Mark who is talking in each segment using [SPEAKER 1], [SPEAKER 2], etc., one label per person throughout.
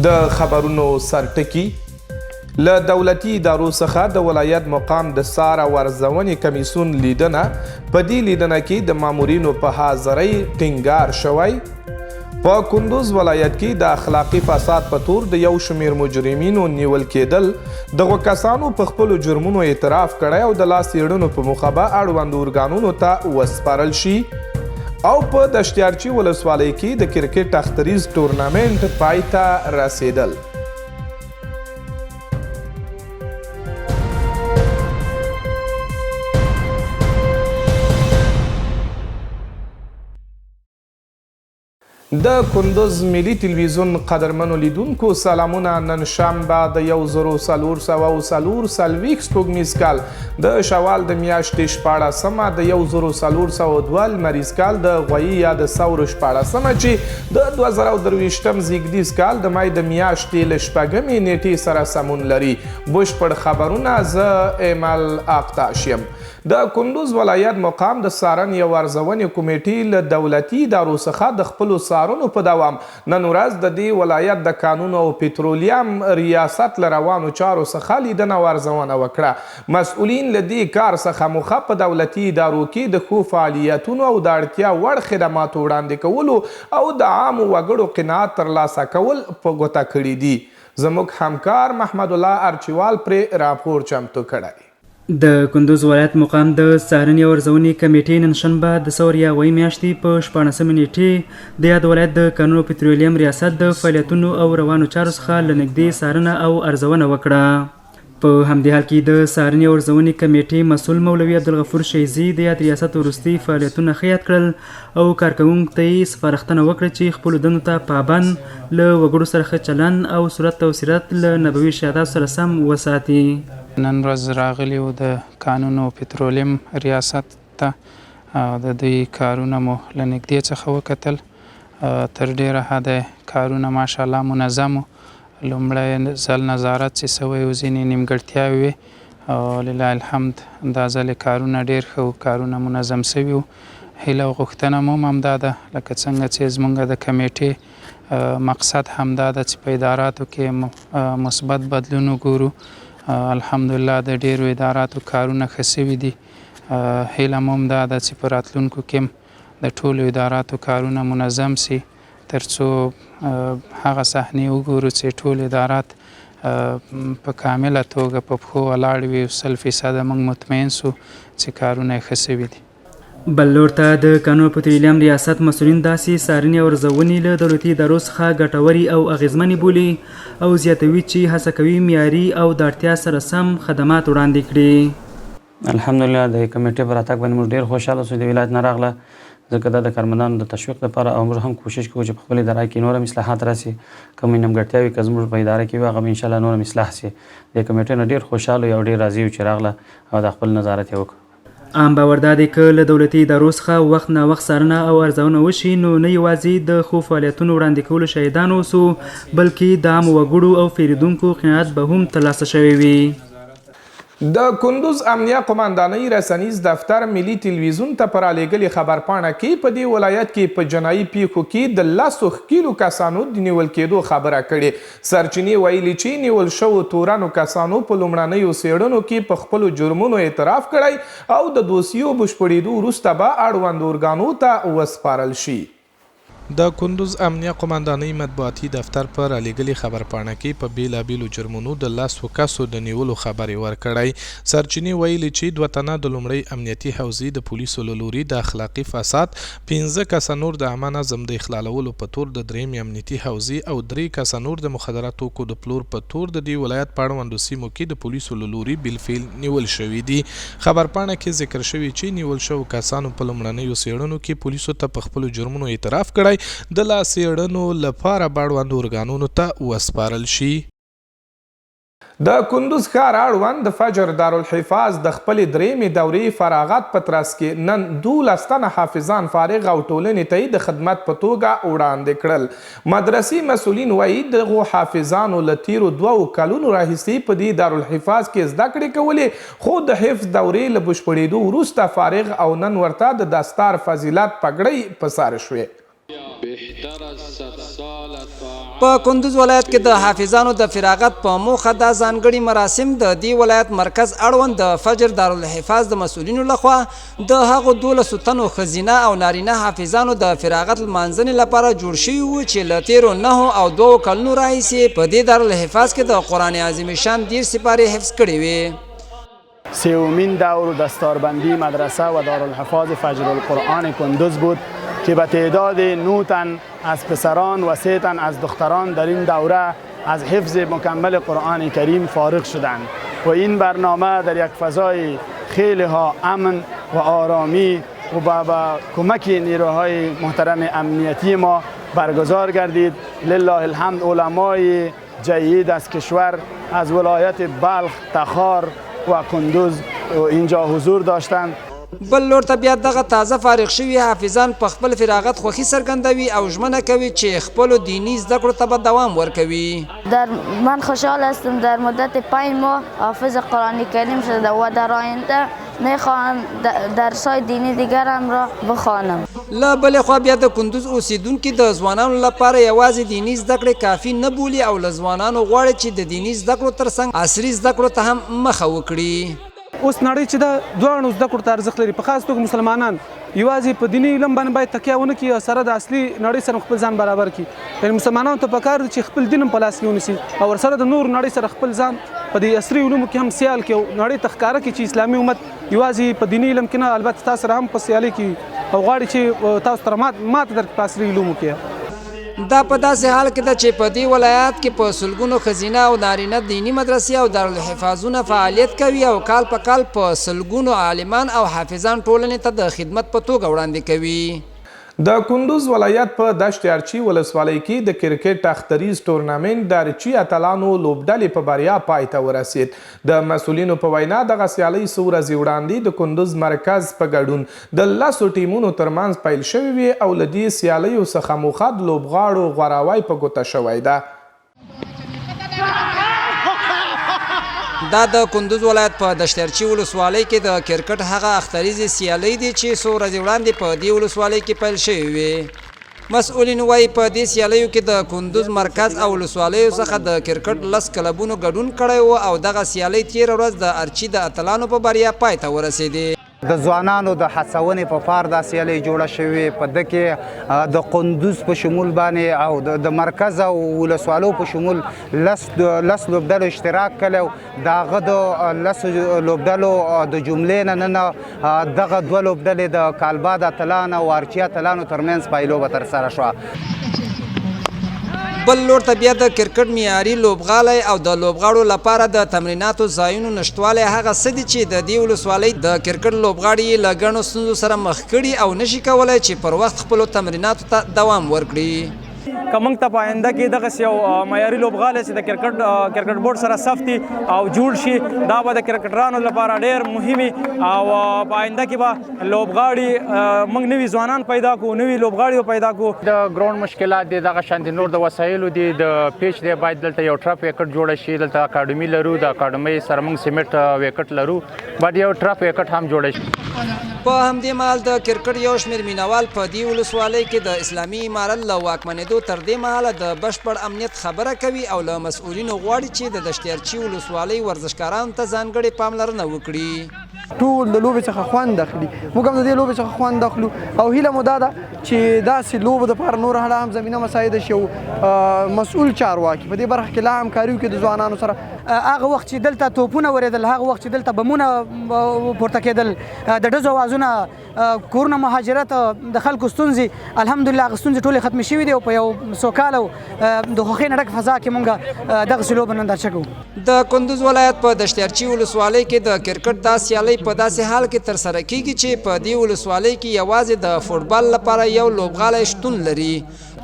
[SPEAKER 1] د خبرونو سرټکی له دولتي ادارو څخه د ولایت مقام د څار او ارزونې کمیسیون لیدنه په دې لیدنه کې د مامورینو په حاضرۍ ټینګار شوی. په کندوز ولایت کې د اخلاقي فساد په تور د یو شمیر مجرمینو نیول کېدل. دغو کسانو په خپلو جرمونو اعتراف کړی او د لاس څېړنو په موخه به اړوند ارګانونو ته وسپارل شي. او په دشتیارچي ولسوالۍ کې د کرکټ اختریز ټورنامنټ پای ته رسیدل. د کندوز ملي تلویزیون قدرمنو لیدونکو سلامونه. نن شنبه د 1440 سپوږمیز کال د شوال د میاشتې 14مه د 1402 لمریز کال د غویي یا د ثور 14مه چې د 2023 زیږدیز کال د مای د میاشتې له 6مې نیټې سره سمون لري. بشپړ خبرونه زه ایمل اقتاش یم. د کندوز ولایت مقام د څارنې او ارزونې کمیټې له دولتي ادارو څخه د خپلو څارنو په دوام نن ورځ د دې ولایت د کانونو او پټرولیم ریاست له روانو چارو څخه لیدنه او ارزونه وکړه. مسؤلین له دې کار څخه موخه په دولتي ادارو کې د ښو فعالیتونو او د اړتیا وړ خدماتو وړاندې کولو او د عامو وګړو قناعت ترلاسه کول په ګوته کړي دي. زموږ همکار محمد الله ارچیوال پرې راپور چمتو کړی.
[SPEAKER 2] د کندوز ولایت مقام د څارنې او ارزونې کمیټې نن شنبه د ثور یا غویي میاشتې په 14مه نیټې د یاد ولایت د کانونو پټرولیم ریاست د فعالیتونو او روانو چارو څخه له نږدې څارنه او ارزونه وکړه. په همدې حال کې د څارنې او ارزونې کمیټې مسؤل مولوي عبدالغفور شیزي د یاد ریاست وروستي فعالیتونه ښه یاد کړل او کارکوونکو ته یې سپارښتنه وکړه چې خپلو دندو ته پابند، له وګړو سره ښه چلند او صورت او سیرت له نبوي ارشاداتو سره سم وساتي.
[SPEAKER 3] نن ورځ راغلی و د کانونو پټرولیم ریاست ته او د دوی کارونه مو له نږدې څخه وکتل. تر ډیره حده کارونه ماشاءالله منظم و. لومړی ځل نظارت چې سوی و ځینې نیمګړتیاوې وې او لله الحمد دا ځل کارونه ډیر ښه و، کارونه منظم سوي و. هیله او غوښتنه مو هم همدا ده لکه څنګه چې زموږ د کمیټې مقصد همدا ده چې په اداراتو کې مثبت بدلون وګورو. الحمدلله د ډیرو اداراتو کارونه ښه سوي دي. هیله مو هم دا ده چې په راتلونکو کې د ټولو اداراتو کارونه منظم سي تر څو هغه صحنې وګورو چې ټول ادارات په کامله توګه په پښو ولاړ وي. 100% موږ مطمئن سو چې کارونه یې ښه سوي دي.
[SPEAKER 2] بل لور ته د کانونو پټرولیم ریاست مسؤلین داسې څارنې او ارزونې له دولتي ادارو څخه ګټورې او اغیزمنې بولي او زیاتوي چې هڅه کوي معیاري او د اړتیا سره سم خدمات وړاندې کړي.
[SPEAKER 4] الحمدلله د کمیټې په راتګ باندې موږ ډېر خوشحاله سو. د ولایت نه راغله ځکه دا د کارمندانو د تشویق لپاره او موږ هم کوشش کوو چې په خپل اداره کې نور هم اصلاحات راسي. کومې نیمګړتیاوې که زموږ په اداره کې وي هغه به انشاءالله نور هم اصلاح سي. د کمیټې نه ډېر خوشحاله یو ډېر راضي یو چې راغله او د خپل نظارت یې وکړو.
[SPEAKER 2] عام باور دا دی که له دولتي ادارو څخه وخت نا وخت څارنه او ارزونه وشي نو نه یوازې د ښو فعالیتونو وړاندې کولو شاهدان اوسو بلکې د عامو وګړو او پیرودونکو قناعت به هم ترلاسه شوی وي.
[SPEAKER 1] د کندوز امنیه قماندانۍ رسنیز دفتر ملي تلویزیون ته په رالیږلې خبرپاڼه کې په دې ولایت کې په جنایي پیښو کې د 10 ښکیلو کسانو د نیول کېدو خبره کړې. سرچینې ویلي چې نیول شوو تورنو کسانو په لومړنیو څېړنو کې په خپلو جرمونو اعتراف کړی او د دوسیو بشپړېدو وروسته به اړوند ارګانو ته وسپارل شي. د کندوز امنیه قماندانۍ مطبوعاتي دفتر په رالیږلې خبرپاڼه کې په بیلابیلو جرمونو د 10 کسو د نیولو خبرې ورکړی. سرچینې ویلي چې 2 تنه د لومړۍ امنیتي حوزې د پولیسو له لوري د اخلاقي فساد، 15 کسه نور د عامه نظم د اخلالولو په تور د 3مې امنیتي حوزې او 3 کسه نور د مخدره توکو د پلور په تور د دې ولایت په اړوندو سیمو کې د پولیسو له لوري بالفعل نیول شوي دي. خبرپاڼه کې ذکر شوي چې نیول شوو کسانو په لومړنیو څېړنو کې پولیسو ته په خپلو جرمونو اعتراف کړی د لا څېړنو لپاره به اړوندو ارګانونو ته وسپارل شي. د کندوز ښار اړوند د فجر دارالحفاظ د خپلې 3مې دورې فراغت په ترڅ کې نن 12 تنه حافظان فارغ او ټولنې ته یې د خدمت په توګه وړاندې کړل. مدرسې مسؤلین وایي دغو حافظانو له تیرو 2 کلونو راهیسې په دې دارالحفاظ کې زده کړې کولې خو د حفظ دورې له بشپړېدو وروسته فارغ او نن ورته د دستار فضیلت پګړۍ په سر شوې.
[SPEAKER 5] په کندوز ولایت کې د حافظانو د فراغت په موخه دا ځانګړي مراسم د دې ولایت مرکز اړوند د فجر دارالحفاظ د مسؤلینو لخوا د هغو 12 تنو ښځینه او نارینه حافظانو د فراغت لمانځنې لپاره جوړ شوي وو چې له تیرو 9 او 2 کلونو راهیسې په دې دارالحفاظ کې د قرآن عظیم شان 10 سپارې حفظ کړي وې.
[SPEAKER 6] سومین دور دستاربندی مدرسه و دارالحفاظ فجر القرآن کندوز بود که به تعداد 9 تن از پسران و 3 تن از دختران در این دوره از حفظ مکمل قرآن کریم فارغ شدند و این برنامه در یک فضای خیلی ها امن و آرامی و با کمک نیروهای محترم امنیتی ما برگزار گردید. لله الحمد علمای جید از کشور از ولایت بلخ، تخار و کندوز اینجا حضور داشتند.
[SPEAKER 5] بل لور ته بیا دغه تازه فارغ شوي حافظان په خپل فراغت خوښي څرګندوي او ژمنه کوي چې خپلو دینی زده کړو ته به دوام ورکوي.
[SPEAKER 7] من خوشحال هستم در مدت 5 ماه حافظ قرآن کریم شده و در آینده میخواهم درسای دینی دیگرم را بخوانم.
[SPEAKER 5] له بلې خوا بیا د کندوز اوسیدونکي د ځوانانو لپاره یوازې دینی زده کړې کافي نه بولي او له ځوانانو غواړي چې د دینی زده کړو ترڅنګ عصري زده کړو ته هم مخه وکړي.
[SPEAKER 8] اوس نړۍ چې د دواړو زده کړو ته ارزښت لري، په خاص توګه مسلمانان یوازې په دیني علم باندې باید تکیه ونه کړي او سره د اصلي نړۍ سره خپل ځان برابر کړي. یعنې مسلمانانو ته پکار ده چې خپل دین هم په لاس کې ونیسي او ورسره د نور نړۍ سره خپل ځان په دې عصري علومو کې هم سیال کړي او نړۍ ته ښکاره کړي چې اسلامي امت یوازې په دیني علم کې نه، البته تاسو سره هم په سیالۍ کې او غواړي چې تاسو سره ماته درکړي په عصري علومو کې.
[SPEAKER 5] دا په داسې حال کې ده چې په دې ولایت کې په سلګونو ښځینه او نارینه دینی مدرسې او دارالحفاظونه فعالیت کوي او کال په کال په سلګونو عالمان او حافظان ټولنې ته د خدمت په توګه وړاندې کوي.
[SPEAKER 1] د کندوز ولایت په دشت ارچي ولسوالۍ کې د کرکټ اختریز تورنمنټ د ارچي اتلانو لوبډلې په بریا پای ته ورسید. د مسؤلینو په وینا دغه سیالۍ څو ورځې وړاندې د کندوز مرکز په ګډون د 10 ټیمونو ترمنځ پیل شوې وې او له دې سیالیو څخه موخه د لوبغاړو غوراوی په ګوته شوی ده.
[SPEAKER 5] دا د کندوز ولایت په دشترچی ولسوالۍ کې د کرکټ هغه اختریزې سیالۍ دي چې څو ورځې وړاندې په دې ولسوالۍ کې پیل شوې وې. مسؤلین وایي په دې سیالیو کې د کندوز مرکز او ولسوالیو څخه د کرکټ 10 کلبونو ګډون کړی و او دغه سیالۍ تېره ورځ د ارچي د اتلانو په بریا پای ته ورسېدې.
[SPEAKER 9] د ځوانانو د هڅونې په پار دا سیالۍ جوړه شوې، په ده کې د کندوز په شمول باندې او د مرکز او ولسوالو په شمول 10 لوبډلو اشتراک کړی. د هغه د 10 لوبډلو د جملې نه دغه 2 لوبډلې د کالباد اتلان او ارچي اتلانو ترمنځ پایلوبه ترسره شوه.
[SPEAKER 5] بل لور ته بیا د کرکټ معیاري لوبغالی او د لوبغاړو لپاره د تمریناتو ځایونو نشتوالی هغه څه دي چې د دې ولسوالۍ د کرکټ لوبغاړي یې له ګڼو ستونزو سره مخ کړي او نشي کولی چې پر وخت خپلو تمریناتو ته دوام ورکړي.
[SPEAKER 8] که موږ ته په آینده کې دغسې یو معیاري لوبغالی چې د کرکټ بورډ سره سفتي او جوړ شي، دا به د کرکټرانو لپاره ډېر مهمي او په آینده کې به لوبغاړي موږ نوي ځوانان پیدا کړو، نوي لوبغاړي پیدا کړو.
[SPEAKER 6] د ګراوند مشکلات دي، دغه شان د نور د وسایلو دي، د پیچ دی باید دلته یو ټرف وکټ جوړ شي. دلته اکاډمي لرو، د اکاډمۍ سره موږ سیمټ وکټ لرو، باید یو ټرف وکټ هم جوړ شي.
[SPEAKER 5] په همدې مهال د کرکټ یو شمېر مینوال په دې ولسوالۍ کې د اسلامي امارت له واکمنېدو تر دې مهاله د بشپړ امنیت خبره کوي او له مسؤلینو غواړي چې د دشتیارچي ولسوالۍ ورزشکارانو ته ځانګړې پاملرنه وکړي.
[SPEAKER 10] ټول د لوبې څخه خوند اخلي، موږ هم د دې لوبې څخه خوند اخلو او هیله مو دا ده چې داسې لوبو دپاره نور هم زمینه مساعده شي او مسؤول چارواکي په دې برخه کې لا همکاري وکړي د ځوانانو سره.
[SPEAKER 11] هغه وخت چې دلته توپونه ورېدل، هغه وخت چې دلته بمونه پورته کېدل، د ډزو اوازونه، کورونه مهاجرت، د خلکو ستونزې، الحمدلله هغه ستونزې ټولې ختمې شوي دي او په یو سوکاله او د خوښۍ نه ډک فضا کې موږ دغسې لوبه نندارچه کوو.
[SPEAKER 5] د کندوز ولایت په دشتیارچي ولسوالۍ کې د کرکټ دا سیالۍ په داسې حال کې ترسره کیږي چې په دې ولسوالۍ کې یوازې د فوټبال لپاره یو لوبغالی شتون لري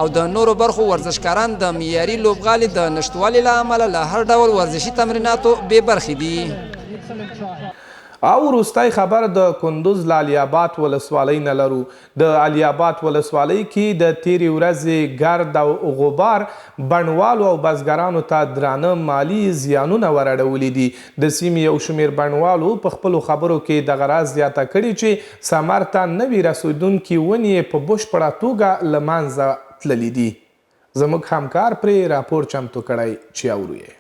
[SPEAKER 5] او د نورو برخو ورزشکاران د معیاري لوبغالي د نشتوالي له امله له هر ډول ورزشي تمریناتو بې برخې دي.
[SPEAKER 1] او وروستی خبر د کندوز له علي آباد ولسوالۍ نه لرو. د علي آباد ولسوالۍ کې د تیرې ورځې ګرد او غبار بڼوالو او بزګرانو ته درانه مالي زیانونه ورړولي دي. د سیمې یو شمېر بڼوالو په خپلو خبرو کې دغه راز زیاته کړې چې ثمر ته نوي رسېدونکي ونې په بشپړه توګه له منځه تللي دي. زموږ همکار پرې راپور چمتو کړی چې اورو یې.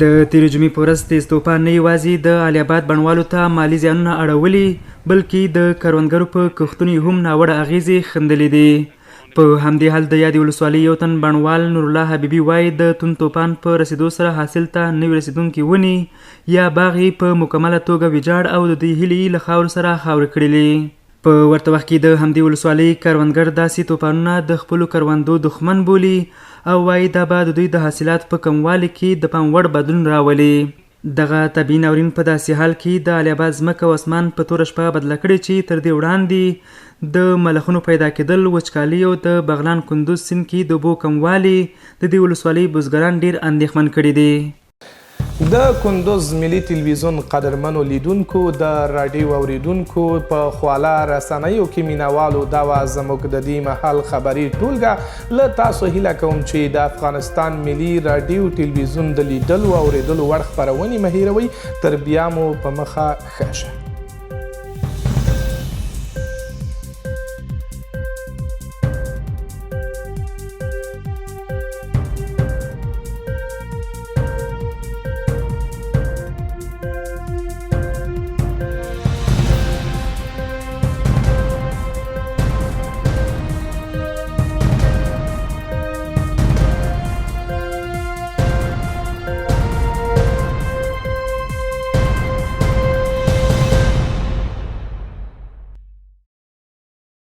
[SPEAKER 2] د تیرې جمعې په ورځ تیز توپان نه یوازې د علي اباد بڼوالو ته مالي زیانونه اړولي بلکې د کروندګرو په کښتونو یې هم ناوړه اغیزې ښندلې دي. په همدې حال د یادې ولسوالۍ یو تن بڼوال نورالله حبیبي وایي د توند توپان په رسیدو سره حاصل ته نوي رسیدونکي ونې یا باغ یې په مکمله توګه ویجاړ او د دوی هیلې له خاورو سره خاورې کړلې. په ورته وخت کې د همدې ولسوالۍ کروندګر داسې توپانونه د خپلو کروندو دښمن بولي او وایي دا به د دوی د حاصلات په کموالي کې د پام وړ بدلون راولي. دغه طبیعي ناورین په داسې حال کې د علي اباد ځمکه او اسمان په توره شپه بدله کړې چې تر دې وړاندې د ملخونو پیدا کېدل، وچکالي او د بغلان کندوز سیند کې د اوبو کموالي د دې ولسوالۍ بزګران ډېر اندېښمن کړي دي.
[SPEAKER 1] د کندوز ملي تلویزیون قدرمنو لیدونکو د راډیو اوریدونکو په خواله رسنیو کې مینوالو دا وه زموږ د دې مهال خبري ټولګه. له تاسو هیله کوم چې د افغانستان ملي راډیو تلویزیون د لیدلو او اوریدلو وړ خپرونې مه هیروئ. تر بیا مو په مخه ښه شه.